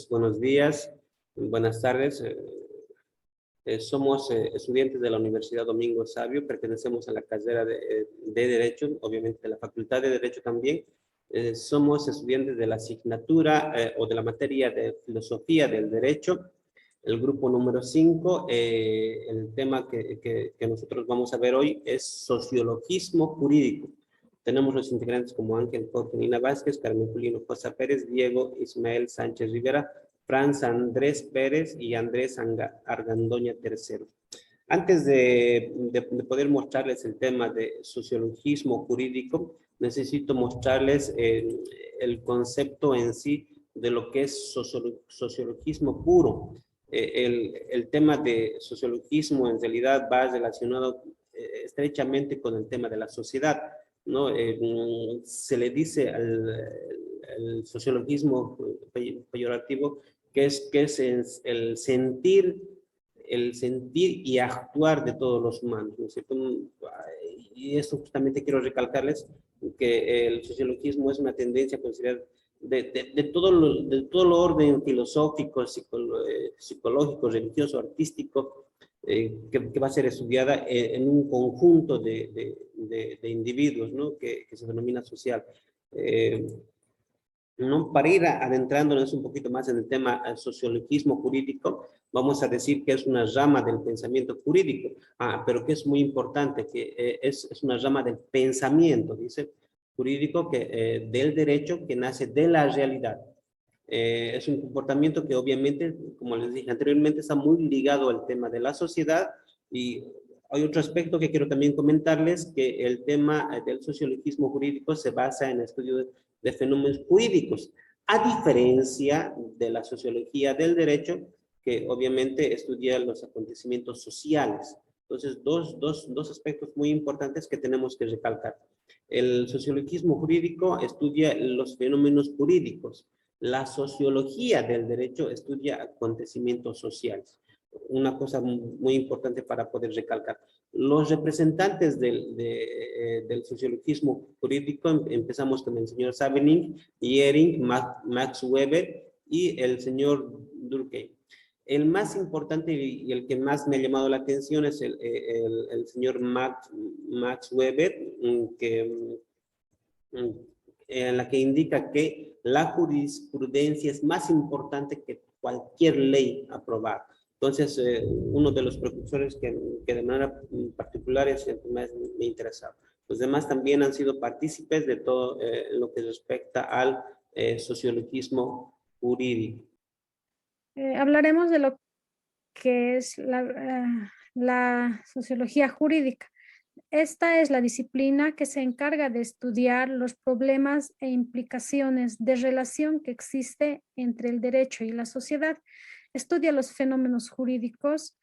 Buenos días, buenas tardes. Somos estudiantes de la Universidad Domingo Savio, pertenecemos a la carrera de Derecho, obviamente de la Facultad de Derecho también. Somos estudiantes de la asignatura o de la materia de Filosofía del Derecho, el grupo número 5. El tema que nosotros vamos a ver hoy es Sociologismo Jurídico. Tenemos los integrantes como Ángel Cortinina Vázquez, Carmen Julino Cosa Pérez, Diego Ismael Sánchez Rivera, Franz Andrés Pérez y Andrés Argandoña III. Antes de poder mostrarles el tema de sociologismo jurídico, necesito mostrarles el concepto en sí de lo que es sociologismo puro. El tema de sociologismo en realidad va relacionado estrechamente con el tema de la sociedad, ¿no? Se le dice al sociologismo peyorativo que es el sentir y actuar de todos los humanos, ¿no es cierto? Y eso justamente quiero recalcarles, que el sociologismo es una tendencia considerada de todo lo orden filosófico, psicológico, religioso, artístico, que va a ser estudiada en un conjunto de individuos, ¿no? que se denomina social. ¿No? Para ir adentrándonos un poquito más en el tema sociologismo jurídico, vamos a decir que es una rama del pensamiento jurídico, pero que es muy importante, que es una rama del pensamiento, dice, jurídico, del derecho que nace de la realidad. Es un comportamiento que obviamente, como les dije anteriormente, está muy ligado al tema de la sociedad. Y hay otro aspecto que quiero también comentarles, que el tema del sociologismo jurídico se basa en el estudio de fenómenos jurídicos, a diferencia de la sociología del derecho, que obviamente estudia los acontecimientos sociales. Entonces, dos aspectos muy importantes que tenemos que recalcar. El sociologismo jurídico estudia los fenómenos jurídicos. La sociología del derecho estudia acontecimientos sociales. Una cosa muy importante para poder recalcar. Los representantes del sociologismo jurídico, empezamos con el señor Savening, Jhering, Max Weber y el señor Durkheim. El más importante y el que más me ha llamado la atención es el señor Max Weber, en la que indica que la jurisprudencia es más importante que cualquier ley aprobada. Entonces, uno de los precursores que de manera particular es el que más me interesaba. Los demás también han sido partícipes de todo lo que respecta al sociologismo jurídico. Hablaremos de lo que es la sociología jurídica. Esta es la disciplina que se encarga de estudiar los problemas e implicaciones de relación que existe entre el derecho y la sociedad. Estudia los fenómenos jurídicos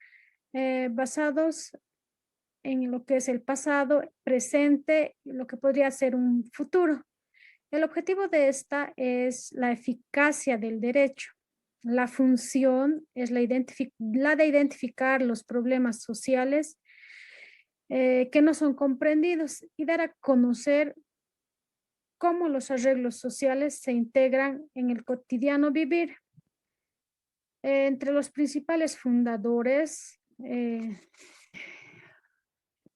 basados en lo que es el pasado, presente, lo que podría ser un futuro. El objetivo de esta es la eficacia del derecho. La función es la de identificar los problemas sociales que no son comprendidos y dar a conocer cómo los arreglos sociales se integran en el cotidiano vivir. Entre los principales fundadores,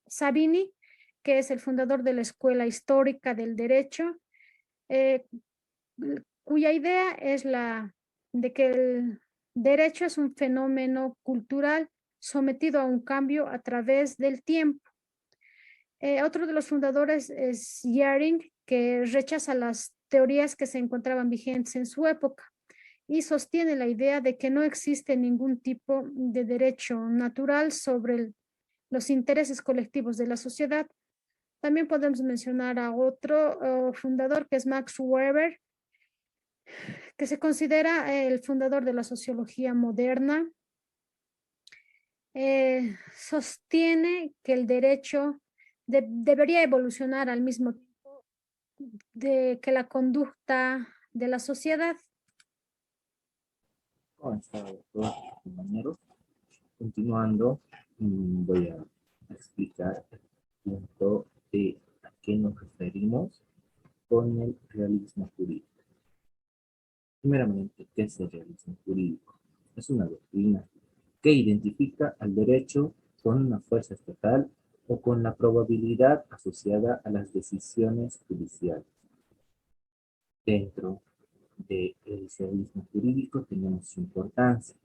Savini, que es el fundador de la Escuela Histórica del Derecho, cuya idea es la de que el derecho es un fenómeno cultural sometido a un cambio a través del tiempo. Otro de los fundadores es Jhering, que rechaza las teorías que se encontraban vigentes en su época y sostiene la idea de que no existe ningún tipo de derecho natural sobre los intereses colectivos de la sociedad. También podemos mencionar a otro fundador que es Max Weber, que se considera el fundador de la sociología moderna. Sostiene que el derecho debería evolucionar al mismo tiempo que la conducta de la sociedad. ¿Cómo están todos mis compañeros? Continuando, voy a explicar el punto de a qué nos referimos con el realismo jurídico. Primeramente, ¿qué es el realismo jurídico? Es una doctrina que identifica al derecho con una fuerza estatal o con la probabilidad asociada a las decisiones judiciales. Dentro del realismo jurídico tenemos su importancia.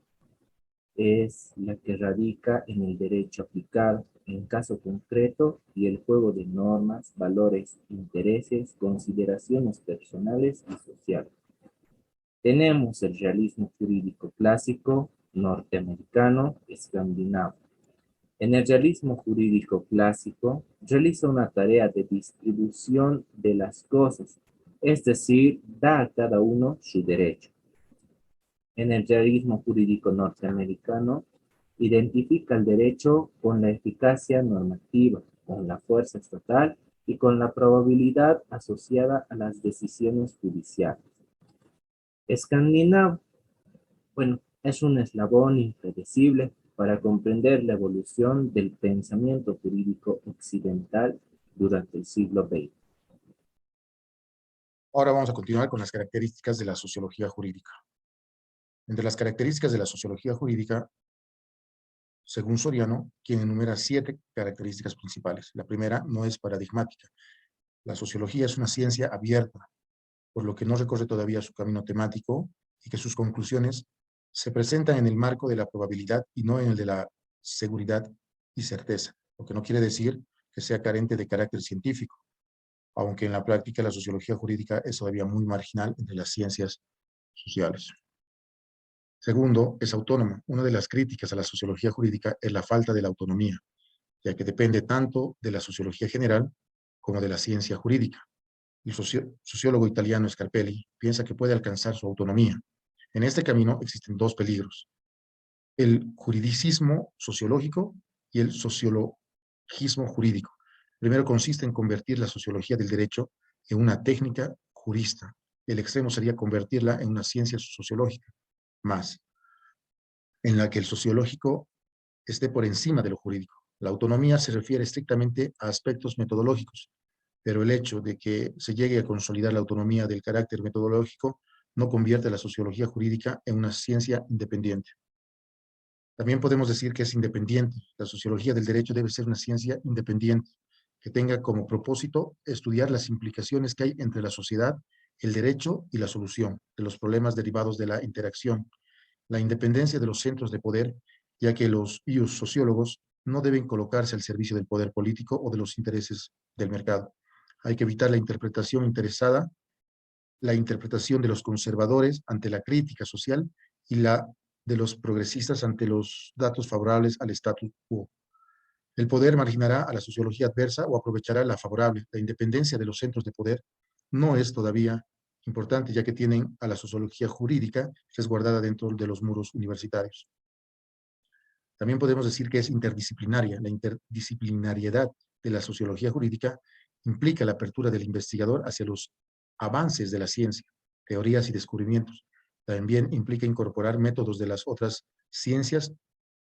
Es la que radica en el derecho aplicado en caso concreto y el juego de normas, valores, intereses, consideraciones personales y sociales. Tenemos el realismo jurídico clásico, norteamericano, escandinavo. En el realismo jurídico clásico, realiza una tarea de distribución de las cosas, es decir, da a cada uno su derecho. En el realismo jurídico norteamericano, identifica el derecho con la eficacia normativa, con la fuerza estatal y con la probabilidad asociada a las decisiones judiciales. Escandinavo, bueno, es un eslabón impredecible para comprender la evolución del pensamiento jurídico occidental durante el siglo XX. Ahora vamos a continuar con las características de la sociología jurídica. Entre las características de la sociología jurídica, según Soriano, quien enumera 7 características principales. La primera no es paradigmática. La sociología es una ciencia abierta, por lo que no recorre todavía su camino temático y que sus conclusiones se presentan en el marco de la probabilidad y no en el de la seguridad y certeza, lo que no quiere decir que sea carente de carácter científico, aunque en la práctica la sociología jurídica es todavía muy marginal entre las ciencias sociales. Segundo, es autónoma. Una de las críticas a la sociología jurídica es la falta de la autonomía, ya que depende tanto de la sociología general como de la ciencia jurídica. El sociólogo italiano Scarpelli piensa que puede alcanzar su autonomía. En este camino existen 2 peligros: el juridicismo sociológico y el sociologismo jurídico. Primero consiste en convertir la sociología del derecho en una técnica jurista. El extremo sería convertirla en una ciencia sociológica más, en la que el sociológico esté por encima de lo jurídico. La autonomía se refiere estrictamente a aspectos metodológicos, pero el hecho de que se llegue a consolidar la autonomía del carácter metodológico no convierte a la sociología jurídica en una ciencia independiente. También podemos decir que es independiente. La sociología del derecho debe ser una ciencia independiente, que tenga como propósito estudiar las implicaciones que hay entre la sociedad, el derecho y la solución de los problemas derivados de la interacción, la independencia de los centros de poder, ya que los sociólogos no deben colocarse al servicio del poder político o de los intereses del mercado. Hay que evitar la interpretación interesada, la interpretación de los conservadores ante la crítica social y la de los progresistas ante los datos favorables al status quo. El poder marginará a la sociología adversa o aprovechará la favorable. La independencia de los centros de poder no es todavía importante, ya que tienen a la sociología jurídica resguardada dentro de los muros universitarios. También podemos decir que es interdisciplinaria. La interdisciplinariedad de la sociología jurídica implica la apertura del investigador hacia los avances de la ciencia, teorías y descubrimientos. También implica incorporar métodos de las otras ciencias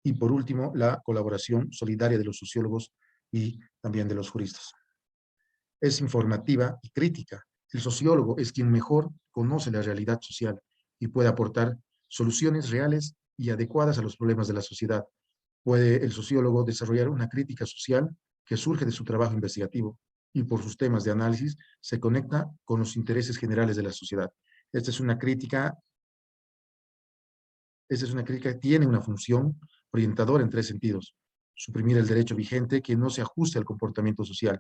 y, por último, la colaboración solidaria de los sociólogos y también de los juristas. Es informativa y crítica. El sociólogo es quien mejor conoce la realidad social y puede aportar soluciones reales y adecuadas a los problemas de la sociedad. Puede el sociólogo desarrollar una crítica social que surge de su trabajo investigativo y por sus temas de análisis se conecta con los intereses generales de la sociedad. Esta es una crítica que tiene una función orientadora en 3 sentidos: suprimir el derecho vigente que no se ajuste al comportamiento social,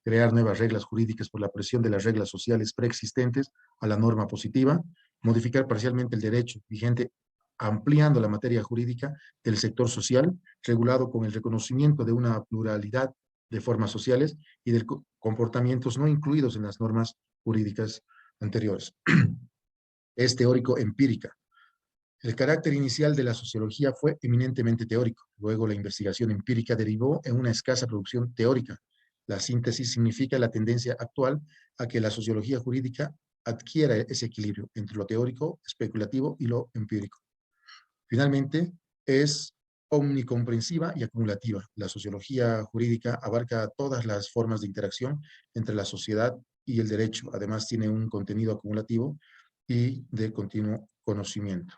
crear nuevas reglas jurídicas por la presión de las reglas sociales preexistentes a la norma positiva, modificar parcialmente el derecho vigente ampliando la materia jurídica del sector social, regulado con el reconocimiento de una pluralidad de formas sociales y de comportamientos no incluidos en las normas jurídicas anteriores. Es teórico-empírica. El carácter inicial de la sociología fue eminentemente teórico. Luego la investigación empírica derivó en una escasa producción teórica. La síntesis significa la tendencia actual a que la sociología jurídica adquiera ese equilibrio entre lo teórico, especulativo y lo empírico. Finalmente, es omnicomprensiva y acumulativa. La sociología jurídica abarca todas las formas de interacción entre la sociedad y el derecho. Además, tiene un contenido acumulativo y de continuo conocimiento.